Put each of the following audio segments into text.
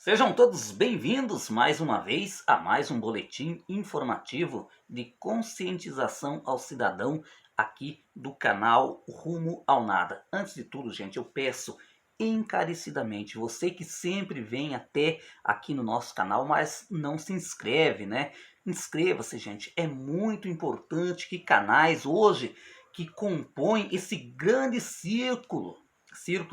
Sejam todos bem-vindos mais uma vez a mais um boletim informativo de conscientização ao cidadão aqui do canal Rumo ao Nada. Antes de tudo, gente, eu peço encarecidamente, você que sempre vem até aqui no nosso canal, mas não se inscreve, né? Inscreva-se, gente, é muito importante que canais hoje que compõem esse grande círculo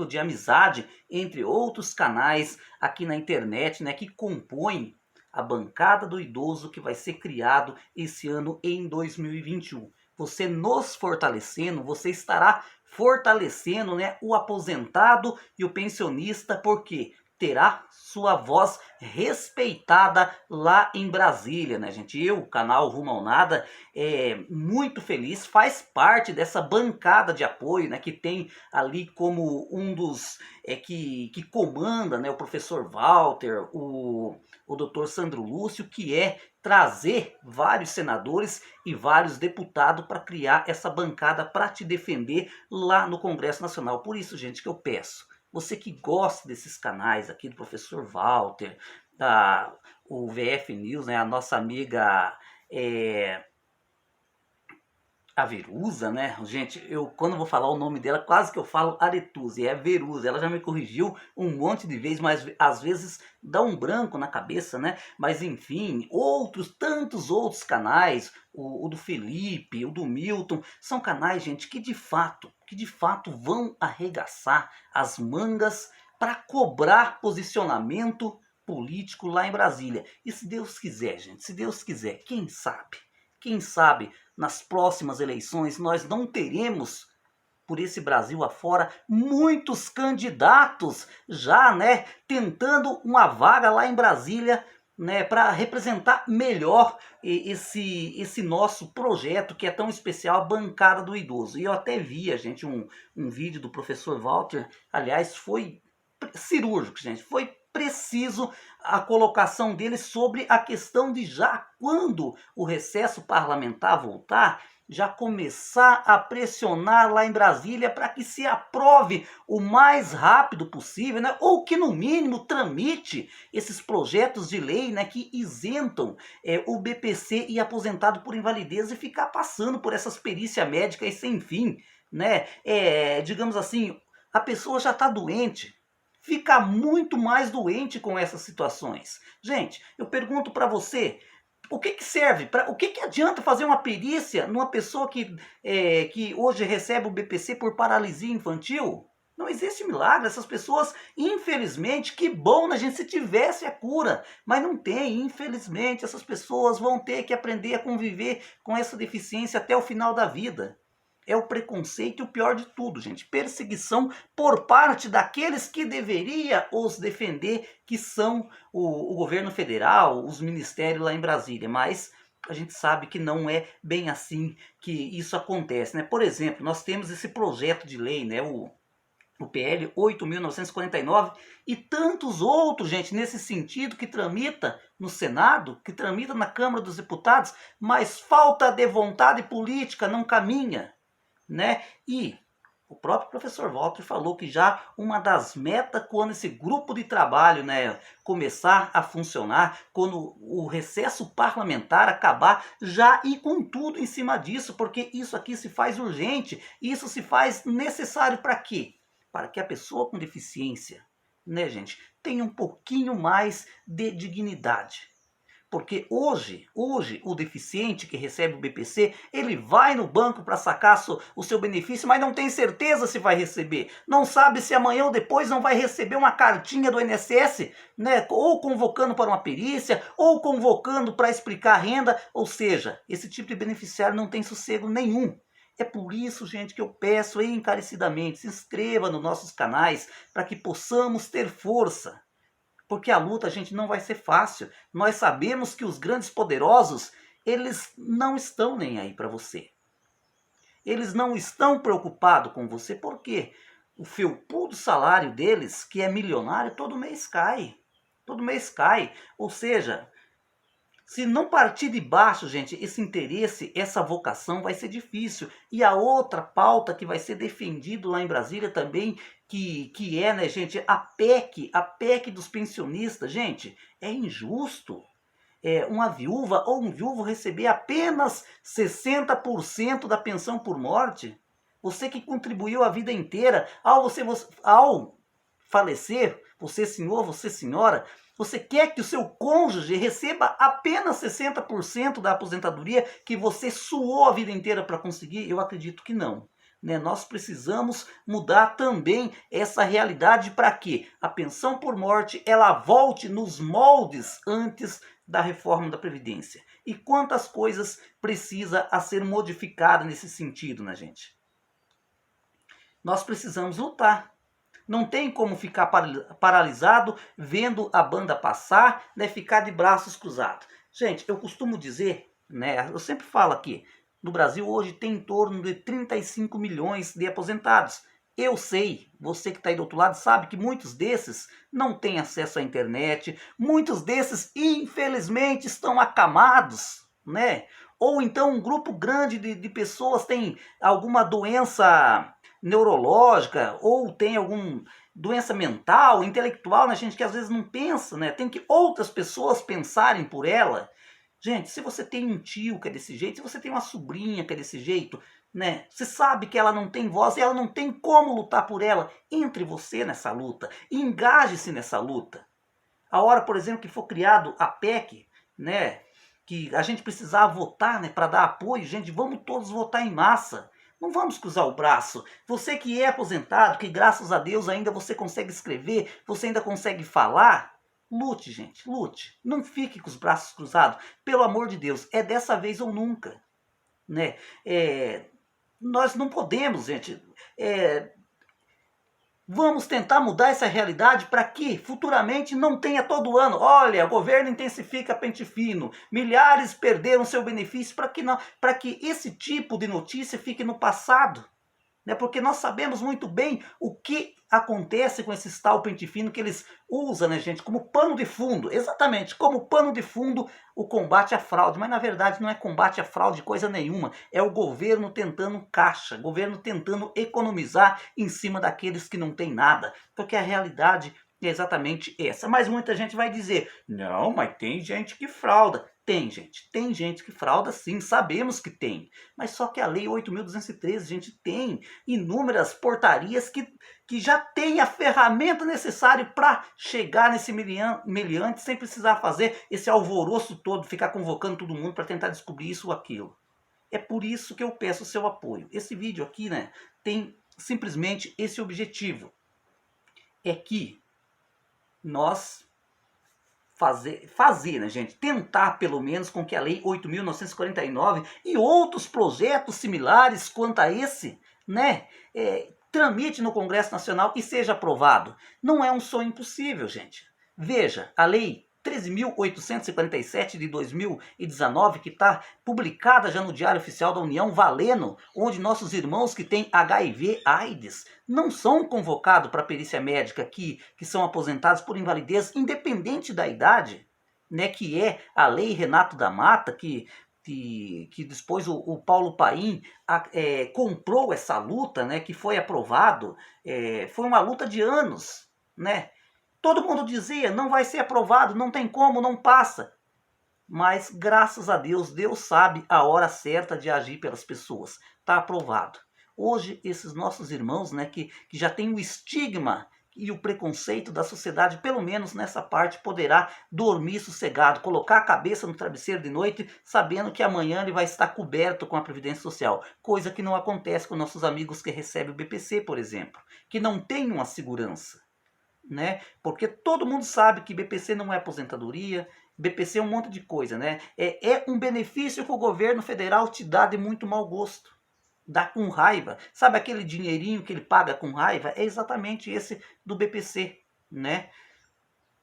de amizade entre outros canais aqui na internet, né, que compõem a bancada do idoso que vai ser criado esse ano em 2021. Você nos fortalecendo, você estará fortalecendo, né, o aposentado e o pensionista, porque terá sua voz respeitada lá em Brasília, né, gente? Eu, o canal Rumo ao Nada, é muito feliz, faz parte dessa bancada de apoio, né, que tem ali como um dos que comanda, né, o professor Walter, o doutor Sandro Lúcio, que é trazer vários senadores e vários deputados para criar essa bancada para te defender lá no Congresso Nacional. Por isso, gente, que eu peço, você que gosta desses canais aqui do professor Walter, o VF News, né, a nossa amiga a Verusa, né? Gente, eu quando vou falar o nome dela, quase que eu falo Aretusa, e é Verusa. Ela já me corrigiu um monte de vezes, mas às vezes dá um branco na cabeça, né? Mas enfim, tantos outros canais, o do Felipe, o do Milton, são canais, gente, que de fato vão arregaçar as mangas para cobrar posicionamento político lá em Brasília. E se Deus quiser, gente, se Deus quiser, quem sabe nas próximas eleições nós não teremos por esse Brasil afora muitos candidatos já, né, tentando uma vaga lá em Brasília, né, para representar melhor esse nosso projeto que é tão especial, a bancada do idoso. E eu até vi, gente, um vídeo do professor Walter, aliás, foi cirúrgico, gente, foi preciso a colocação dele sobre a questão de já quando o recesso parlamentar voltar, já começar a pressionar lá em Brasília para que se aprove o mais rápido possível, né? Ou que no mínimo tramite esses projetos de lei, né, que isentam o BPC e aposentado por invalidez e ficar passando por essas perícias médicas sem fim, né? Digamos assim, a pessoa já está doente, fica muito mais doente com essas situações. Gente, eu pergunto para você, o que serve? O que adianta fazer uma perícia numa pessoa que hoje recebe o BPC por paralisia infantil? Não existe milagre, essas pessoas, infelizmente, que bom, né, gente, se tivesse a cura, mas não tem, infelizmente, essas pessoas vão ter que aprender a conviver com essa deficiência até o final da vida. É o preconceito e o pior de tudo, gente, perseguição por parte daqueles que deveria os defender, que são o governo federal, os ministérios lá em Brasília, mas a gente sabe que não é bem assim que isso acontece, né? Por exemplo, nós temos esse projeto de lei, né, o PL 8.949 e tantos outros, gente, nesse sentido, que tramita no Senado, que tramita na Câmara dos Deputados, mas falta de vontade política, não caminha, né? E o próprio professor Walter falou que já uma das metas quando esse grupo de trabalho, né, começar a funcionar, quando o recesso parlamentar acabar, já ir com tudo em cima disso, porque isso aqui se faz urgente, isso se faz necessário para quê? Para que a pessoa com deficiência, né, gente, tenha um pouquinho mais de dignidade. Porque hoje o deficiente que recebe o BPC, ele vai no banco para sacar o seu benefício, mas não tem certeza se vai receber. Não sabe se amanhã ou depois não vai receber uma cartinha do INSS, né? Ou convocando para uma perícia, ou convocando para explicar a renda. Ou seja, esse tipo de beneficiário não tem sossego nenhum. É por isso, gente, que eu peço encarecidamente, se inscreva nos nossos canais para que possamos ter força. Porque a luta, gente, não vai ser fácil. Nós sabemos que os grandes poderosos, eles não estão nem aí para você. Eles não estão preocupados com você. Por quê? O felpudo salário deles, que é milionário, todo mês cai. Todo mês cai. Ou seja, Se não partir de baixo, gente, esse interesse, essa vocação vai ser difícil. E a outra pauta que vai ser defendido lá em Brasília também, que é, né, gente, a PEC dos pensionistas. Gente, é injusto uma viúva ou um viúvo receber apenas 60% da pensão por morte. Você que contribuiu a vida inteira, ao falecer, você senhor, você senhora, você quer que o seu cônjuge receba apenas 60% da aposentadoria que você suou a vida inteira para conseguir? Eu acredito que não. Né? Nós precisamos mudar também essa realidade para que a pensão por morte ela volte nos moldes antes da reforma da Previdência. E quantas coisas precisa a ser modificada nesse sentido, né, gente? Nós precisamos lutar. Não tem como ficar paralisado vendo a banda passar, né, ficar de braços cruzados. Gente, eu costumo dizer, né, eu sempre falo aqui, no Brasil hoje tem em torno de 35 milhões de aposentados. Eu sei, você que está aí do outro lado sabe que muitos desses não têm acesso à internet, muitos desses infelizmente estão acamados, né? Ou então um grupo grande de pessoas tem alguma doença neurológica ou tem alguma doença mental, intelectual, né, gente, que às vezes não pensa, né? Tem que outras pessoas pensarem por ela. Gente, se você tem um tio que é desse jeito, se você tem uma sobrinha que é desse jeito, né? Você sabe que ela não tem voz e ela não tem como lutar por ela. Entre você nessa luta, engaje-se nessa luta. A hora, por exemplo, que for criado a PEC, né? Que a gente precisar votar, né, para dar apoio, gente, vamos todos votar em massa. Não vamos cruzar o braço. Você que é aposentado, que graças a Deus ainda você consegue escrever, você ainda consegue falar, lute, gente, lute. Não fique com os braços cruzados. Pelo amor de Deus, é dessa vez ou nunca. Né? Nós não podemos, gente, vamos tentar mudar essa realidade para que futuramente não tenha todo ano. Olha, o governo intensifica pente fino, milhares perderam seu benefício, para que esse tipo de notícia fique no passado. Né? Porque nós sabemos muito bem o que acontece com esse tal pente fino que eles usam, né, gente, como pano de fundo. Exatamente, como pano de fundo o combate à fraude. Mas na verdade não é combate à fraude coisa nenhuma. É o governo tentando caixa, governo tentando economizar em cima daqueles que não têm nada. Porque a realidade é exatamente essa. Mas muita gente vai dizer, não, mas tem gente que frauda. Tem gente que frauda sim, sabemos que tem. Mas só que a Lei 8.213, gente, tem inúmeras portarias que já tem a ferramenta necessária para chegar nesse meliante sem precisar fazer esse alvoroço todo, ficar convocando todo mundo para tentar descobrir isso ou aquilo. É por isso que eu peço o seu apoio. Esse vídeo aqui, né, tem simplesmente esse objetivo. É que nós fazer, né, gente? Tentar, pelo menos, com que a Lei 8.949 e outros projetos similares quanto a esse, né, tramite no Congresso Nacional e seja aprovado. Não é um sonho impossível, gente. Veja, a Lei 13.847 de 2019, que está publicada já no Diário Oficial da União, valendo, onde nossos irmãos que têm HIV, AIDS, não são convocados para perícia médica, que são aposentados por invalidez, independente da idade, né, que é a Lei Renato da Mata, que depois o Paulo Paim comprou essa luta, né, que foi aprovado, foi uma luta de anos, né? Todo mundo dizia, não vai ser aprovado, não tem como, não passa. Mas, graças a Deus, Deus sabe a hora certa de agir pelas pessoas. Está aprovado. Hoje, esses nossos irmãos, né, que já têm o estigma e o preconceito da sociedade, pelo menos nessa parte, poderá dormir sossegado, colocar a cabeça no travesseiro de noite, sabendo que amanhã ele vai estar coberto com a Previdência Social. Coisa que não acontece com nossos amigos que recebem o BPC, por exemplo, que não têm uma segurança. Né? Porque todo mundo sabe que BPC não é aposentadoria, BPC é um monte de coisa, né? É um benefício que o governo federal te dá de muito mau gosto. Dá com raiva. Sabe aquele dinheirinho que ele paga com raiva? É exatamente esse do BPC, né?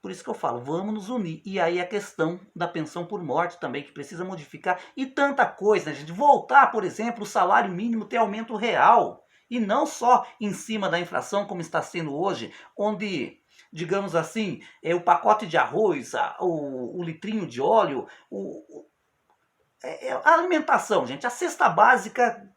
Por isso que eu falo, vamos nos unir. E aí a questão da pensão por morte também, que precisa modificar. E tanta coisa, né, gente? Voltar, por exemplo, o salário mínimo ter aumento real. E não só em cima da inflação, como está sendo hoje, onde digamos assim, o pacote de arroz, o litrinho de óleo, a alimentação, gente, a cesta básica,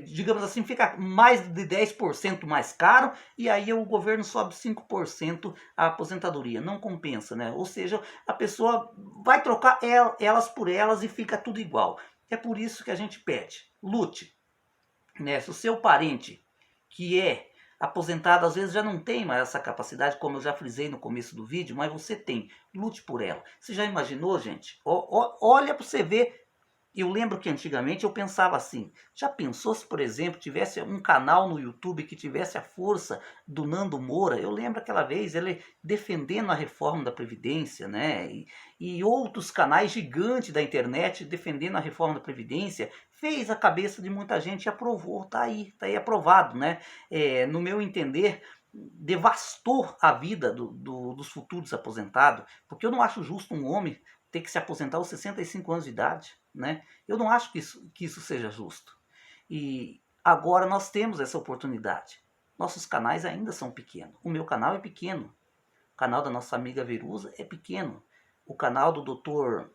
digamos assim, fica mais de 10% mais caro e aí o governo sobe 5% a aposentadoria. Não compensa, né? Ou seja, a pessoa vai trocar elas por elas e fica tudo igual. É por isso que a gente pede, lute, né? Se o seu parente que é aposentado às vezes já não tem mais essa capacidade, como eu já frisei no começo do vídeo, mas você tem, lute por ela. Você já imaginou, gente? Olha para você ver. Eu lembro que antigamente eu pensava assim, já pensou se, por exemplo, tivesse um canal no YouTube que tivesse a força do Nando Moura? Eu lembro aquela vez ele defendendo a reforma da Previdência, né? E outros canais gigantes da internet defendendo a reforma da Previdência, fez a cabeça de muita gente e aprovou, tá aí aprovado, né? No meu entender, devastou a vida dos futuros aposentados, porque eu não acho justo um homem ter que se aposentar aos 65 anos de idade, né? Eu não acho que isso seja justo. E agora nós temos essa oportunidade. Nossos canais ainda são pequenos. O meu canal é pequeno. O canal da nossa amiga Verusa é pequeno. O canal do doutor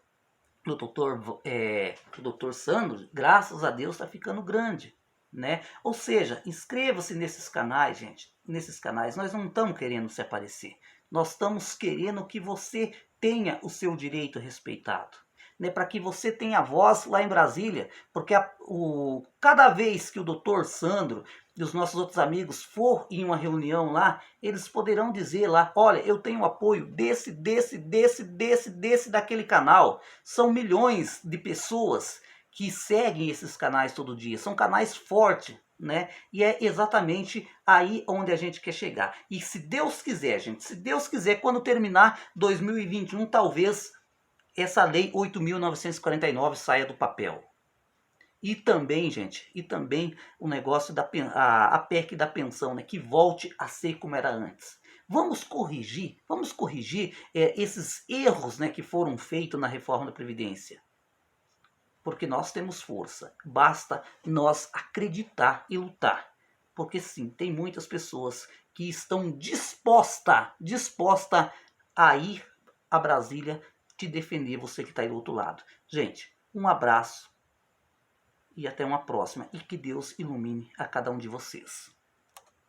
Sandro, graças a Deus, está ficando grande, né? Ou seja, inscreva-se nesses canais, gente. Nesses canais nós não estamos querendo se aparecer. Nós estamos querendo que você tenha o seu direito respeitado, né? Para que você tenha voz lá em Brasília, porque cada vez que o doutor Sandro e os nossos outros amigos for em uma reunião lá, eles poderão dizer lá, olha, eu tenho apoio desse, daquele canal. São milhões de pessoas que seguem esses canais todo dia. São canais fortes, né? E é exatamente aí onde a gente quer chegar. E se Deus quiser, gente, se Deus quiser, quando terminar 2021, talvez essa lei 8.949 saia do papel. E também, gente, o negócio a PEC da pensão, né, que volte a ser como era antes. Vamos corrigir esses erros, né, que foram feitos na reforma da Previdência. Porque nós temos força, basta nós acreditar e lutar. Porque sim, tem muitas pessoas que estão disposta a ir a Brasília te defender, você que está aí do outro lado. Gente, um abraço e até uma próxima. E que Deus ilumine a cada um de vocês.